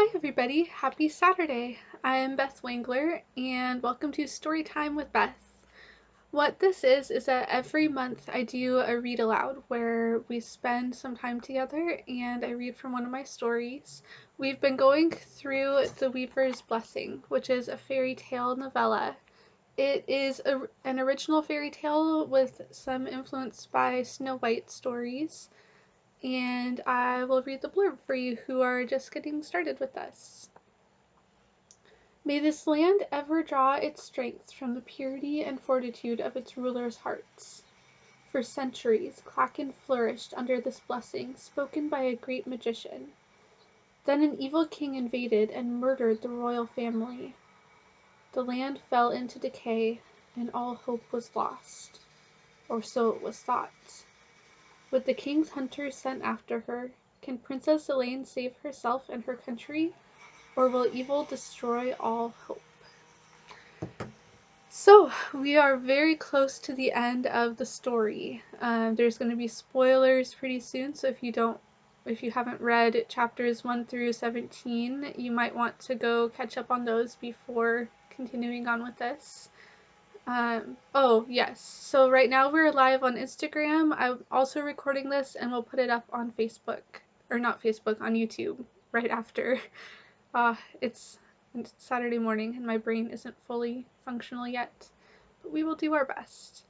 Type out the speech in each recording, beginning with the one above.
Hi everybody, happy Saturday. I am Beth Wangler and welcome to Storytime with Beth. What this is that every month I do a read aloud where we spend some time together and I read from one of my stories. We've been going through The Weaver's Blessing, which is a fairy tale novella. It is an original fairy tale with some influence by Snow White stories, and I will read the blurb for you who are just getting started with us. May this land ever draw its strength from the purity and fortitude of its rulers' hearts. For centuries, Klacken flourished under this blessing spoken by a great magician. Then an evil king invaded and murdered the royal family. The land fell into decay, and all hope was lost. Or so it was thought. With the king's hunters sent after her, can Princess Elaine save herself and her country, or will evil destroy all hope? So, we are very close to the end of the story. There's going to be spoilers pretty soon, so if you haven't read chapters 1 through 17, you might want to go catch up on those before continuing on with this. Oh, yes. So right now we're live on Instagram. I'm also recording this and we'll put it up on Facebook. Or not Facebook, on YouTube right after. It's Saturday morning and my brain isn't fully functional yet, but we will do our best.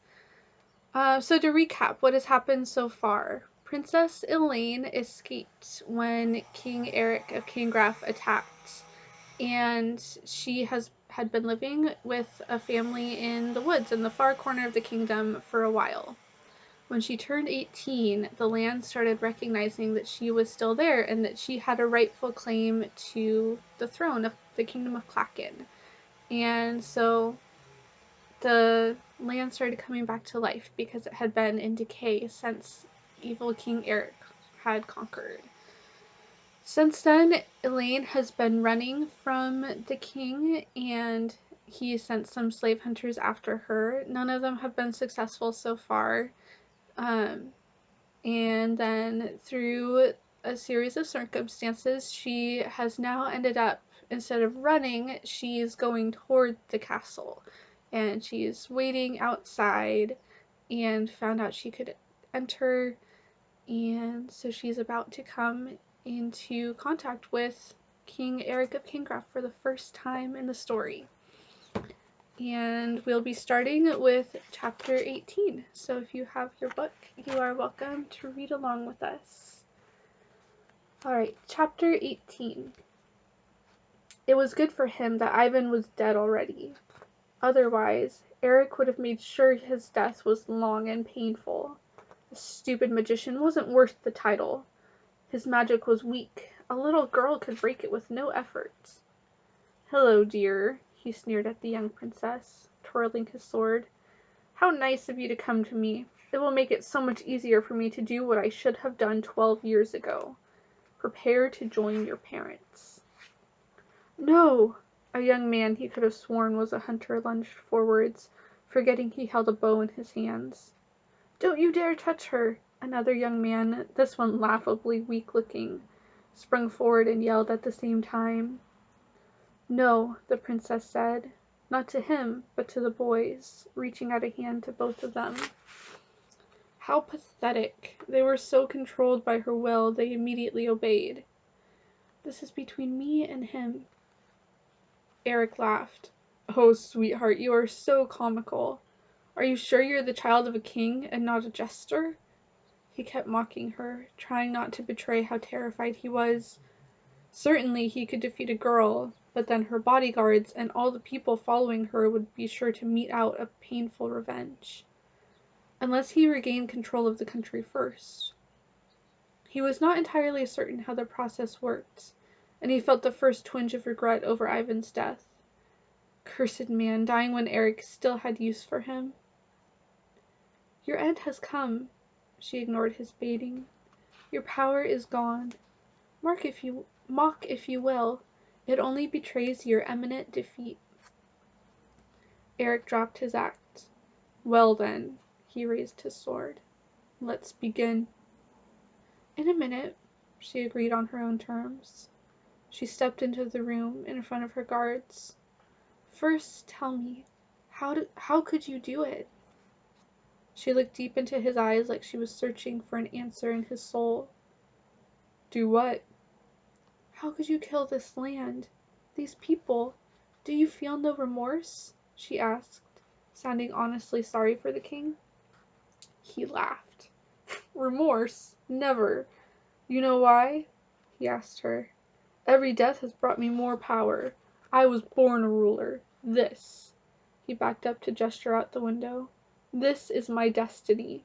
So to recap what has happened so far. Princess Elaine escaped when King Eric of Kingraff attacked, and she had been living with a family in the woods in the far corner of the kingdom for a while. When she turned 18, the land started recognizing that she was still there and that she had a rightful claim to the throne of the kingdom of Klacken. And so the land started coming back to life because it had been in decay since evil King Eric had conquered. Since then, Elaine has been running from the king, and he sent some slave hunters after her. None of them have been successful so far. And then through a series of circumstances, she has now ended up, instead of running, she's going toward the castle. And she's waiting outside and found out she could enter. And so she's about to come into contact with King Eric of Kingraff for the first time in the story. And we'll be starting with chapter 18. So if you have your book, you are welcome to read along with us. Alright, chapter 18. It was good for him that Ivan was dead already. Otherwise, Eric would have made sure his death was long and painful. The stupid magician wasn't worth the title. His magic was weak. A little girl could break it with no effort. Hello, dear, he sneered at the young princess, twirling his sword. How nice of you to come to me. It will make it so much easier for me to do what I should have done 12 years ago. Prepare to join your parents. No! A young man he could have sworn was a hunter lunged forwards, forgetting he held a bow in his hands. Don't you dare touch her! Another young man, this one laughably weak-looking, sprung forward and yelled at the same time. No, the princess said, not to him, but to the boys, reaching out a hand to both of them. How pathetic. They were so controlled by her will, they immediately obeyed. This is between me and him. Eric laughed. Oh, sweetheart, you are so comical. Are you sure you're the child of a king and not a jester? He kept mocking her, trying not to betray how terrified he was. Certainly he could defeat a girl, but then her bodyguards and all the people following her would be sure to mete out a painful revenge. Unless he regained control of the country first. He was not entirely certain how the process worked, and he felt the first twinge of regret over Ivan's death. Cursed man, dying when Eric still had use for him. Your end has come, she ignored his baiting. Your power is gone. Mock if you will, it only betrays your imminent defeat. Eric dropped his axe. Well then, he raised his sword. Let's begin. In a minute, she agreed on her own terms. She stepped into the room in front of her guards. "First tell me, how could you do it?" She looked deep into his eyes like she was searching for an answer in his soul. "Do what?" "How could you kill this land? These people? Do you feel no remorse?" she asked, sounding honestly sorry for the king. He laughed. "Remorse? Never. You know why?" he asked her. "Every death has brought me more power. I was born a ruler. This," he backed up to gesture out the window, "this is my destiny."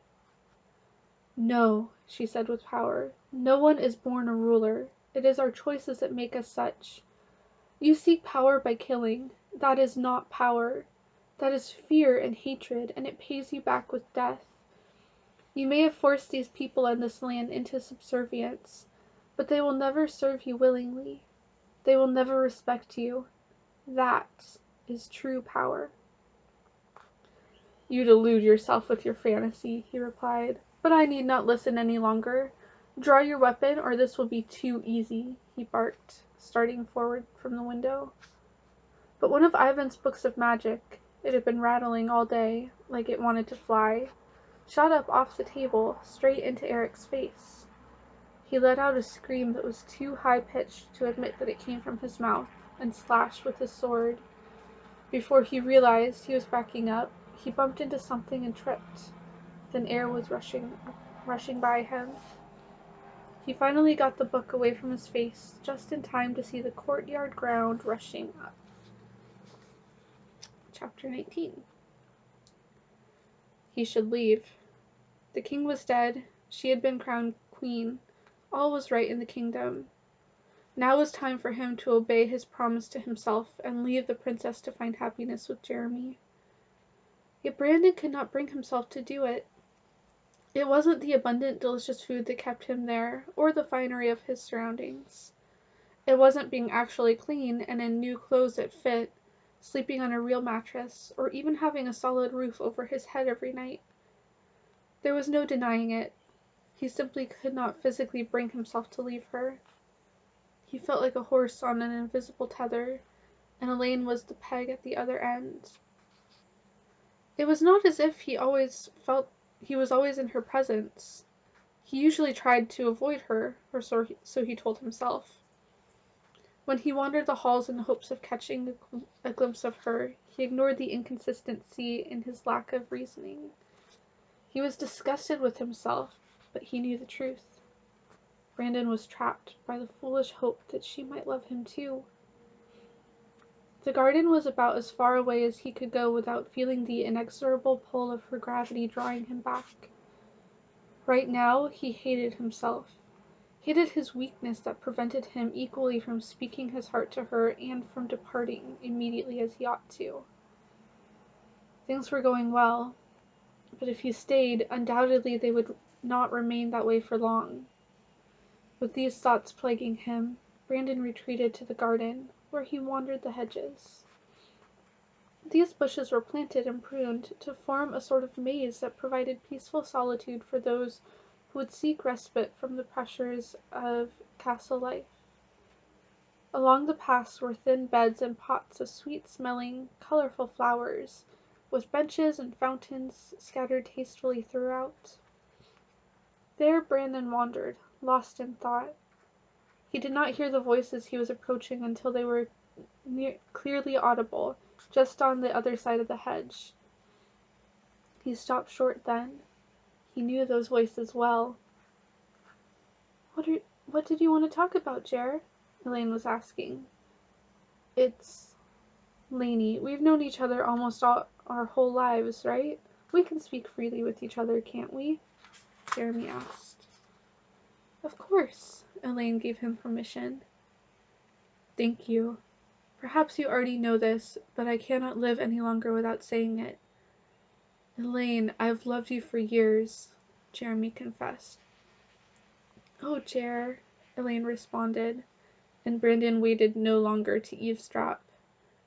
"No," she said with power. "No one is born a ruler. It is our choices that make us such. You seek power by killing. That is not power. That is fear and hatred, and it pays you back with death. You may have forced these people and this land into subservience, but they will never serve you willingly. They will never respect you. That is true power." "You delude yourself with your fantasy," he replied, "but I need not listen any longer. Draw your weapon, or this will be too easy," he barked, starting forward from the window. But one of Ivan's books of magic, it had been rattling all day, like it wanted to fly, shot up off the table, straight into Eric's face. He let out a scream that was too high-pitched to admit that it came from his mouth, and slashed with his sword. Before he realized he was backing up, he bumped into something and tripped. Then air was rushing by him. He finally got the book away from his face, just in time to see the courtyard ground rushing up. Chapter 19. He should leave. The king was dead. She had been crowned queen. All was right in the kingdom. Now was time for him to obey his promise to himself and leave the princess to find happiness with Jeremy. Yet Brandon could not bring himself to do it. It wasn't the abundant, delicious food that kept him there, or the finery of his surroundings. It wasn't being actually clean and in new clothes that fit, sleeping on a real mattress, or even having a solid roof over his head every night. There was no denying it. He simply could not physically bring himself to leave her. He felt like a horse on an invisible tether, and Elaine was the peg at the other end. It was not as if he always felt he was always in her presence. He usually tried to avoid her, or so he told himself. When he wandered the halls in the hopes of catching a glimpse of her, he ignored the inconsistency in his lack of reasoning. He was disgusted with himself, but he knew the truth. Brandon was trapped by the foolish hope that she might love him too. The garden was about as far away as he could go without feeling the inexorable pull of her gravity drawing him back. Right now, he hated himself. Hated his weakness that prevented him equally from speaking his heart to her and from departing immediately as he ought to. Things were going well, but if he stayed, undoubtedly they would not remain that way for long. With these thoughts plaguing him, Brandon retreated to the garden, where he wandered the hedges. These bushes were planted and pruned to form a sort of maze that provided peaceful solitude for those who would seek respite from the pressures of castle life. Along the paths were thin beds and pots of sweet-smelling, colorful flowers, with benches and fountains scattered tastefully throughout. There Brandon wandered, lost in thought. He did not hear the voices he was approaching until they were clearly audible, just on the other side of the hedge. He stopped short then. He knew those voices well. What did you want to talk about, Jer?" Elaine was asking. "It's Lainey. We've known each other almost all our whole lives, right? We can speak freely with each other, can't we?" Jeremy asked. "Of course," Elaine gave him permission. "Thank you. Perhaps you already know this, but I cannot live any longer without saying it. Elaine, I've loved you for years," Jeremy confessed. "Oh, Jer," Elaine responded, and Brandon waited no longer to eavesdrop.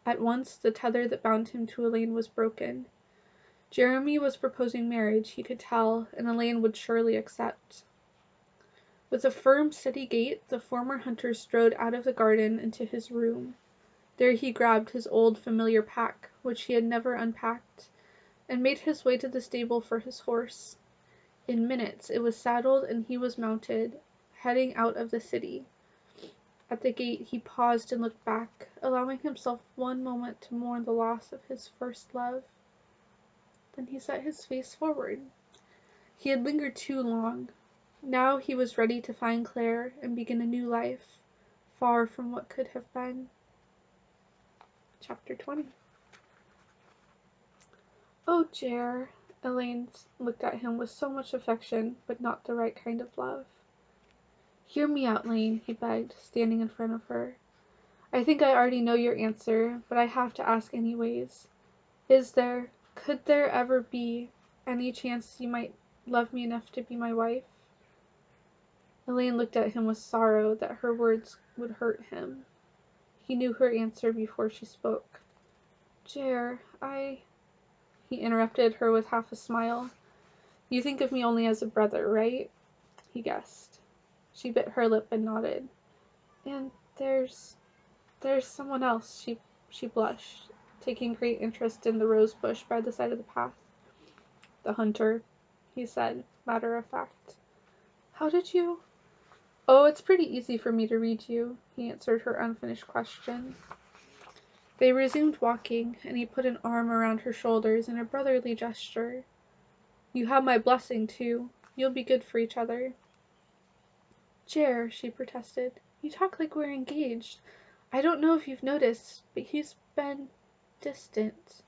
At once, the tether that bound him to Elaine was broken. Jeremy was proposing marriage, he could tell, and Elaine would surely accept. With a firm, steady gait, the former hunter strode out of the garden into his room. There he grabbed his old familiar pack, which he had never unpacked, and made his way to the stable for his horse. In minutes it was saddled and he was mounted, heading out of the city. At the gate he paused and looked back, allowing himself one moment to mourn the loss of his first love. Then he set his face forward. He had lingered too long. Now he was ready to find Claire and begin a new life, far from what could have been. Chapter 20. "Oh, Jer," Elaine looked at him with so much affection, but not the right kind of love. "Hear me out, Lane," he begged, standing in front of her. "I think I already know your answer, but I have to ask anyways. Could there ever be any chance you might love me enough to be my wife?" Elaine looked at him with sorrow that her words would hurt him. He knew her answer before she spoke. "Jer, He interrupted her with half a smile. "You think of me only as a brother, right?" he guessed. She bit her lip and nodded. "And there's someone else," she blushed, taking great interest in the rose bush by the side of the path. "The hunter," he said, matter of fact. "How did you—" "Oh, it's pretty easy for me to read you," he answered her unfinished question. They resumed walking, and he put an arm around her shoulders in a brotherly gesture. "You have my blessing, too. You'll be good for each other." "Jer," she protested, "you talk like we're engaged. I don't know if you've noticed, but he's been distant.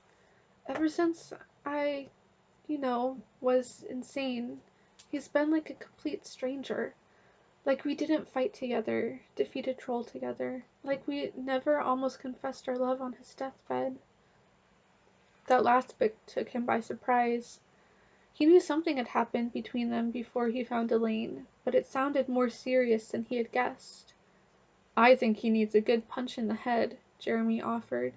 Ever since was insane. He's been like a complete stranger. Like we didn't fight together, defeat a troll together. Like we never almost confessed our love on his deathbed." That last bit took him by surprise. He knew something had happened between them before he found Elaine, but it sounded more serious than he had guessed. "I think he needs a good punch in the head," Jeremy offered.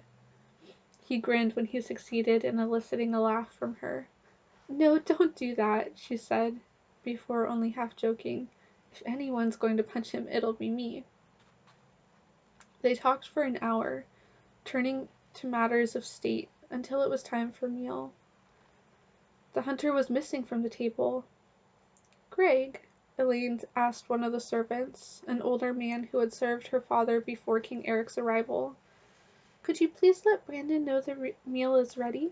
He grinned when he succeeded in eliciting a laugh from her. "No, don't do that," she said, before only half joking. "If anyone's going to punch him, it'll be me." They talked for an hour, turning to matters of state, until it was time for meal. The hunter was missing from the table. "Greg," Elaine asked one of the servants, an older man who had served her father before King Eric's arrival, "could you please let Brandon know the meal is ready?"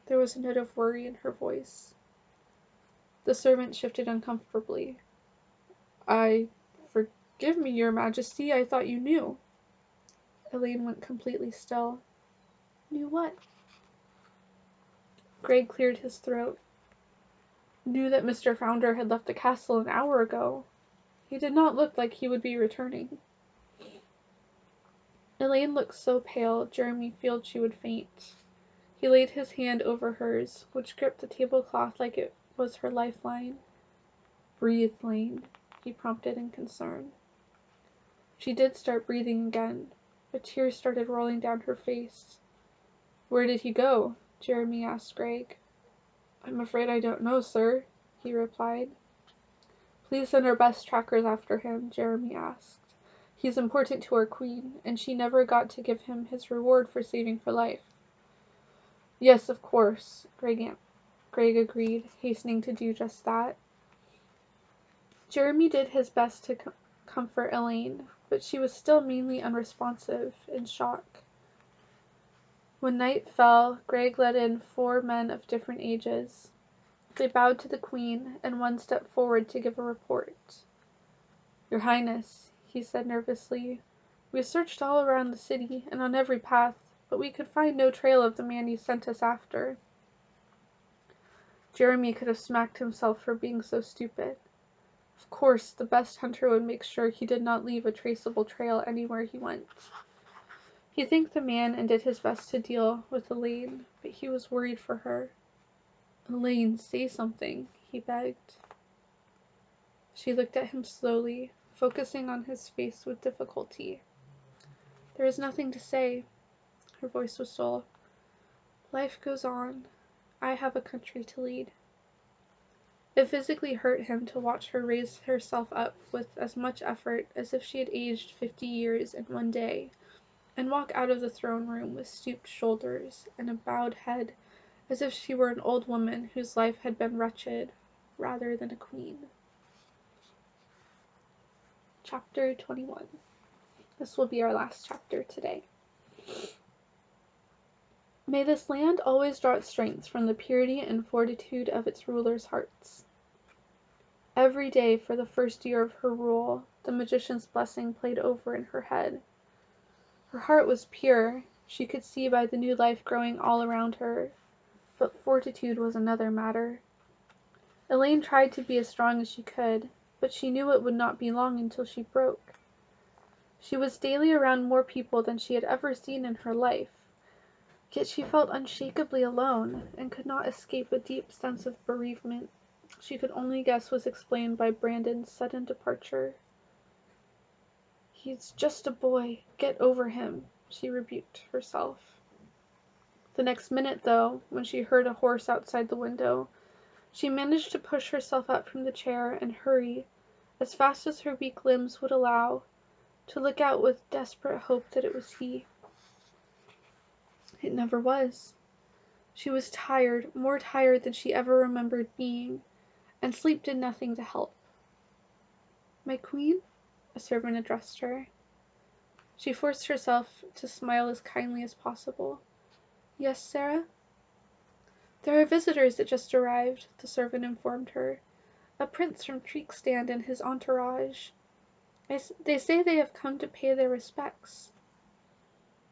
There was a note of worry in her voice. The servant shifted uncomfortably. Forgive me, your majesty, I thought you knew." Elaine went completely still. "Knew what?" Greg cleared his throat. "Knew that Mr. Founder had left the castle an hour ago. He did not look like he would be returning." Elaine looked so pale, Jeremy feared she would faint. He laid his hand over hers, which gripped the tablecloth like it was her lifeline. "Breathe, Lane," he prompted in concern. She did start breathing again, but tears started rolling down her face. "Where did he go?" Jeremy asked Greg. "I'm afraid I don't know, sir," he replied. "Please send our best trackers after him," Jeremy asked. "He's important to our queen, and she never got to give him his reward for saving her life." "Yes, of course," Greg agreed, hastening to do just that. Jeremy did his best to comfort Elaine, but she was still mainly unresponsive, in shock. When night fell, Greg led in 4 men of different ages. They bowed to the queen, and one stepped forward to give a report. "Your Highness," he said nervously, "we searched all around the city, and on every path, but we could find no trail of the man you sent us after." Jeremy could have smacked himself for being so stupid. Of course, the best hunter would make sure he did not leave a traceable trail anywhere he went. He thanked the man and did his best to deal with Elaine, but he was worried for her. "Elaine, say something," he begged. She looked at him slowly, focusing on his face with difficulty. "There is nothing to say." Her voice was dull. "Life goes on. I have a country to lead." It physically hurt him to watch her raise herself up with as much effort as if she had aged 50 years in one day, and walk out of the throne room with stooped shoulders and a bowed head, as if she were an old woman whose life had been wretched rather than a queen. Chapter 21. This will be our last chapter today. May this land always draw its strength from the purity and fortitude of its rulers' hearts. Every day for the first year of her rule, the magician's blessing played over in her head. Her heart was pure, she could see by the new life growing all around her, but fortitude was another matter. Elaine tried to be as strong as she could, but she knew it would not be long until she broke. She was daily around more people than she had ever seen in her life, yet she felt unshakably alone, and could not escape a deep sense of bereavement she could only guess was explained by Brandon's sudden departure. "He's just a boy. Get over him," she rebuked herself. The next minute, though, when she heard a horse outside the window, she managed to push herself up from the chair and hurry, as fast as her weak limbs would allow, to look out with desperate hope that it was he. It never was. She was tired, more tired than she ever remembered being, and sleep did nothing to help. "My queen?" a servant addressed her. She forced herself to smile as kindly as possible. "Yes, Sarah?" "There are visitors that just arrived," the servant informed her. "A prince from Treekstand and his entourage. They say they have come to pay their respects."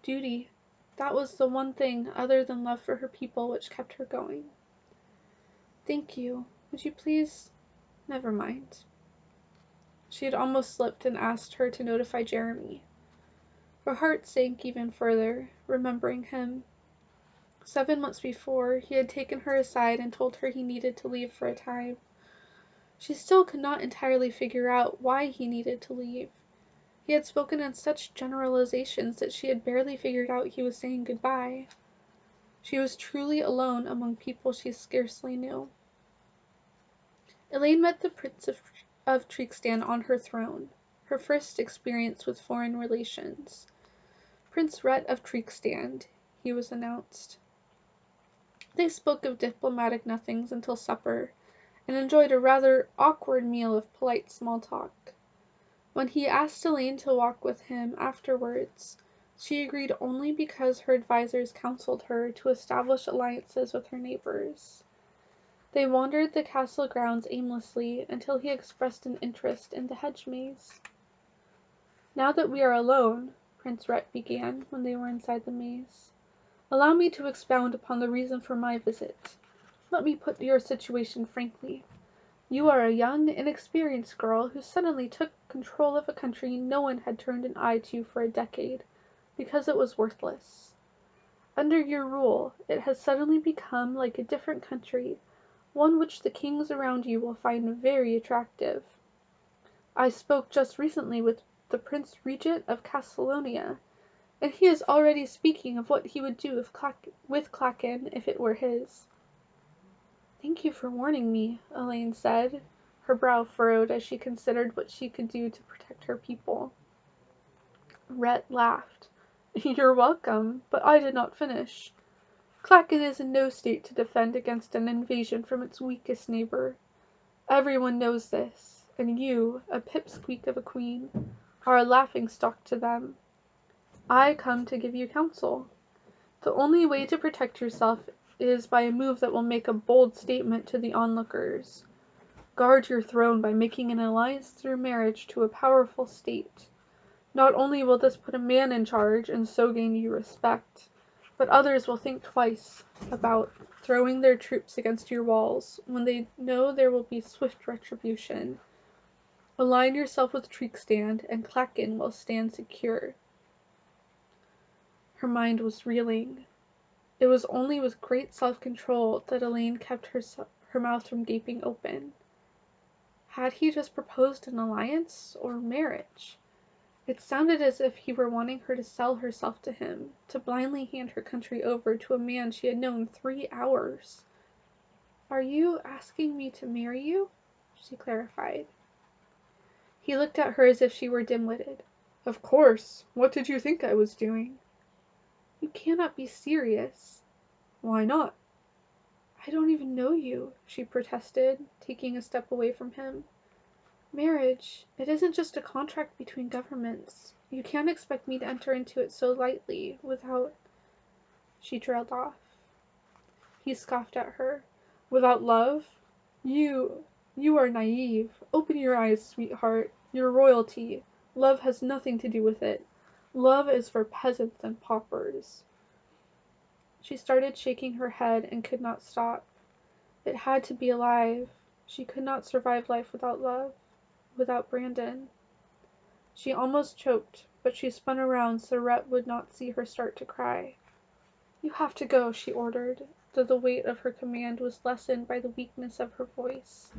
Duty. That was the one thing, other than love for her people, which kept her going. "Thank you. Would you please—" "Never mind." She had almost slipped and asked her to notify Jeremy. Her heart sank even further, remembering him. 7 months before, he had taken her aside and told her he needed to leave for a time. She still could not entirely figure out why he needed to leave. He had spoken in such generalizations that she had barely figured out he was saying goodbye. She was truly alone among people she scarcely knew. Elaine met the Prince of Treekstan on her throne, her first experience with foreign relations. "Prince Rhett of Treekstan," he was announced. They spoke of diplomatic nothings until supper, and enjoyed a rather awkward meal of polite small talk. When he asked Elaine to walk with him afterwards, she agreed only because her advisors counseled her to establish alliances with her neighbors. They wandered the castle grounds aimlessly until he expressed an interest in the hedge maze. "Now that we are alone," Prince Rhett began when they were inside the maze, "allow me to expound upon the reason for my visit. Let me put your situation frankly. You are a young, inexperienced girl who suddenly took control of a country no one had turned an eye to for a decade, because it was worthless. Under your rule, it has suddenly become like a different country, one which the kings around you will find very attractive. I spoke just recently with the Prince Regent of Castlalonia, and he is already speaking of what he would do with Klacken if it were his." "Thank you for warning me," Elaine said, her brow furrowed as she considered what she could do to protect her people. Rhett laughed. "You're welcome, but I did not finish. Klacken is in no state to defend against an invasion from its weakest neighbor. Everyone knows this, and you, a pipsqueak of a queen, are a laughingstock to them. I come to give you counsel. The only way to protect yourself is by a move that will make a bold statement to the onlookers. Guard your throne by making an alliance through marriage to a powerful state. Not only will this put a man in charge and so gain you respect, but others will think twice about throwing their troops against your walls when they know there will be swift retribution. Align yourself with Treekstand, and Klacken will stand secure." Her mind was reeling. It was only with great self-control that Elaine kept her mouth from gaping open. Had he just proposed an alliance or marriage? It sounded as if he were wanting her to sell herself to him, to blindly hand her country over to a man she had known 3 hours. Are you asking me to marry you? She clarified. He looked at her as if she were dim-witted. Of course. What did you think I was doing? You cannot be serious. Why not? I don't even know you, she protested, taking a step away from him. Marriage, it isn't just a contract between governments. You can't expect me to enter into it so lightly, without... She trailed off. He scoffed at her. Without love? You are naive. Open your eyes, sweetheart. You're royalty. Love has nothing to do with it. Love is for peasants and paupers. She started shaking her head and could not stop. It had to be alive. She could not survive life without love, without Brandon. She almost choked, but she spun around so Rhett would not see her start to cry. You have to go, she ordered, though the weight of her command was lessened by the weakness of her voice.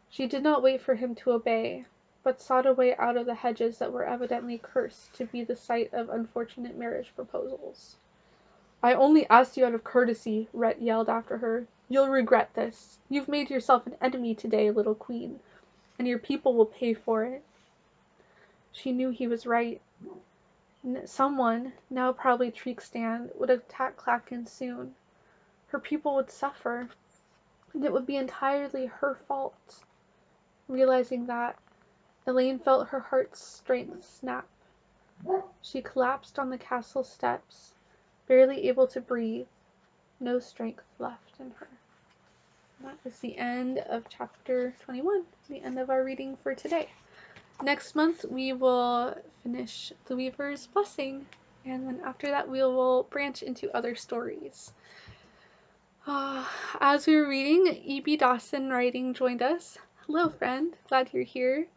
She did not wait for him to obey, but sought a way out of the hedges that were evidently cursed to be the site of unfortunate marriage proposals. I only asked you out of courtesy, Rhett yelled after her. You'll regret this. You've made yourself an enemy today, little queen, and your people will pay for it. She knew he was right. Someone, now probably Treekstan, would attack Klacken soon. Her people would suffer, and it would be entirely her fault. Realizing that, Elaine felt her heart's strength snap. She collapsed on the castle steps, barely able to breathe, no strength left in her. That is the end of chapter 21, the end of our reading for today. Next month we will finish The Weaver's Blessing, and then after that we will branch into other stories. As we were reading, E.B. Dawson writing joined us. Hello, friend. Glad you're here.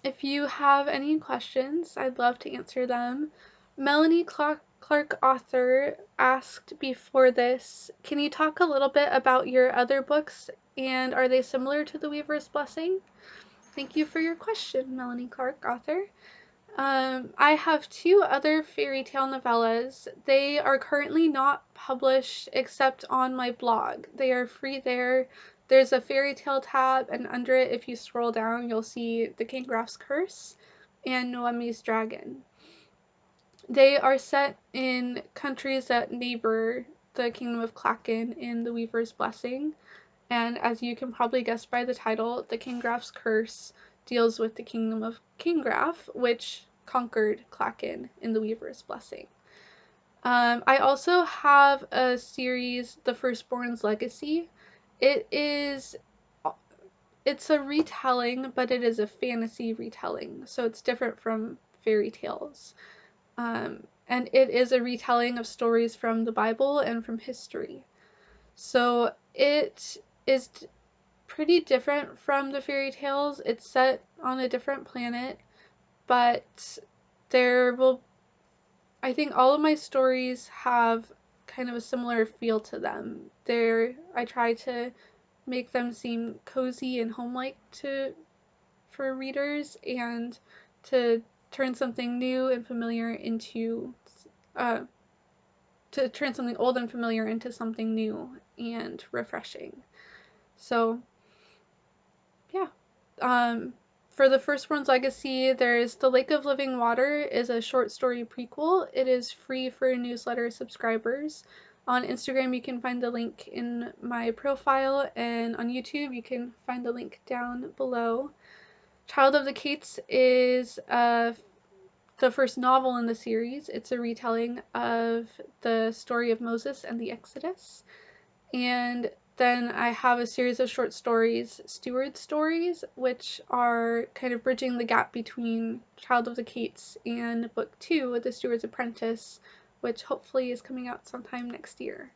If you have any questions, I'd love to answer them. Melanie Clark author asked before this, can you talk a little bit about your other books, and are they similar to The Weaver's Blessing? Thank you for your question, Melanie Clark author. I have 2 other fairy tale novellas. They are currently not published except on my blog. They are free there. There's a fairy tale tab, and under it, if you scroll down, you'll see The Cangraph's Curse and Noemi's Dragon. They are set in countries that neighbor the Kingdom of Klacken in The Weaver's Blessing. And as you can probably guess by the title, The Cangraph's Curse deals with the Kingdom of Cangraph, which conquered Klacken in The Weaver's Blessing. I also have a series, The Firstborn's Legacy. It's a retelling, but it is a fantasy retelling, so it's different from fairy tales. And it is a retelling of stories from the Bible and from history. So it is pretty different from the fairy tales. It's set on a different planet, but I think all of my stories have kind of a similar feel to them. I try to make them seem cozy and homelike for readers, and to turn something new and familiar into to turn something old and familiar into something new and refreshing. So yeah. For The Firstborn's Legacy, there's The Lake of Living Water is a short story prequel. It is free for newsletter subscribers. On Instagram, you can find the link in my profile, and on YouTube, you can find the link down below. Child of the Cates is the first novel in the series. It's a retelling of the story of Moses and the Exodus. And then I have a series of short stories, Steward Stories, which are kind of bridging the gap between Child of the Cates and Book 2, The Steward's Apprentice, which hopefully is coming out sometime next year.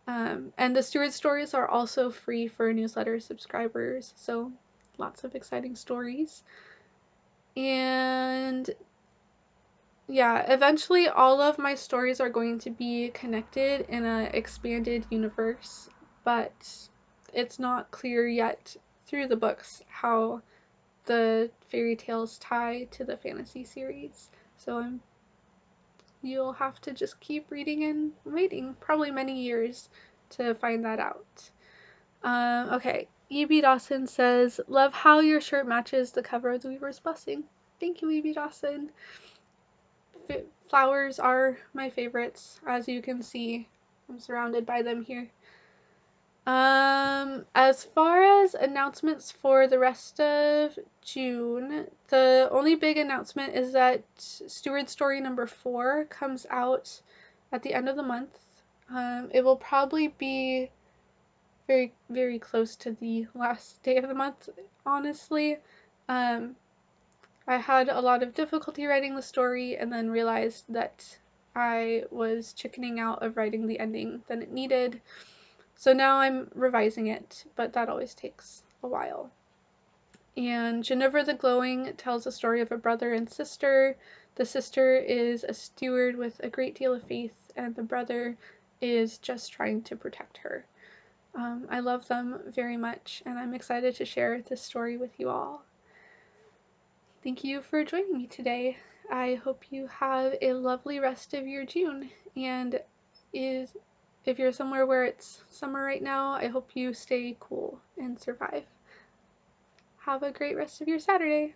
And the Steward Stories are also free for newsletter subscribers, so lots of exciting stories. And yeah, eventually all of my stories are going to be connected in an expanded universe, but it's not clear yet through the books how the fairy tales tie to the fantasy series. So you'll have to just keep reading and waiting, probably many years, to find that out. Okay, E.B. Dawson says, love how your shirt matches the cover of the Weaver's Blessing. Thank you, E.B. Dawson. Flowers are my favorites, as you can see. I'm surrounded by them here. As far as announcements for the rest of June, the only big announcement is that Steward Story number 4 comes out at the end of the month. It will probably be very, very close to the last day of the month, honestly. I had a lot of difficulty writing the story and then realized that I was chickening out of writing the ending that it needed. So now I'm revising it, but that always takes a while. And Ginevra the Glowing tells a story of a brother and sister. The sister is a steward with a great deal of faith, and the brother is just trying to protect her. I love them very much, and I'm excited to share this story with you all. Thank you for joining me today. I hope you have a lovely rest of your June, and if you're somewhere where it's summer right now, I hope you stay cool and survive. Have a great rest of your Saturday.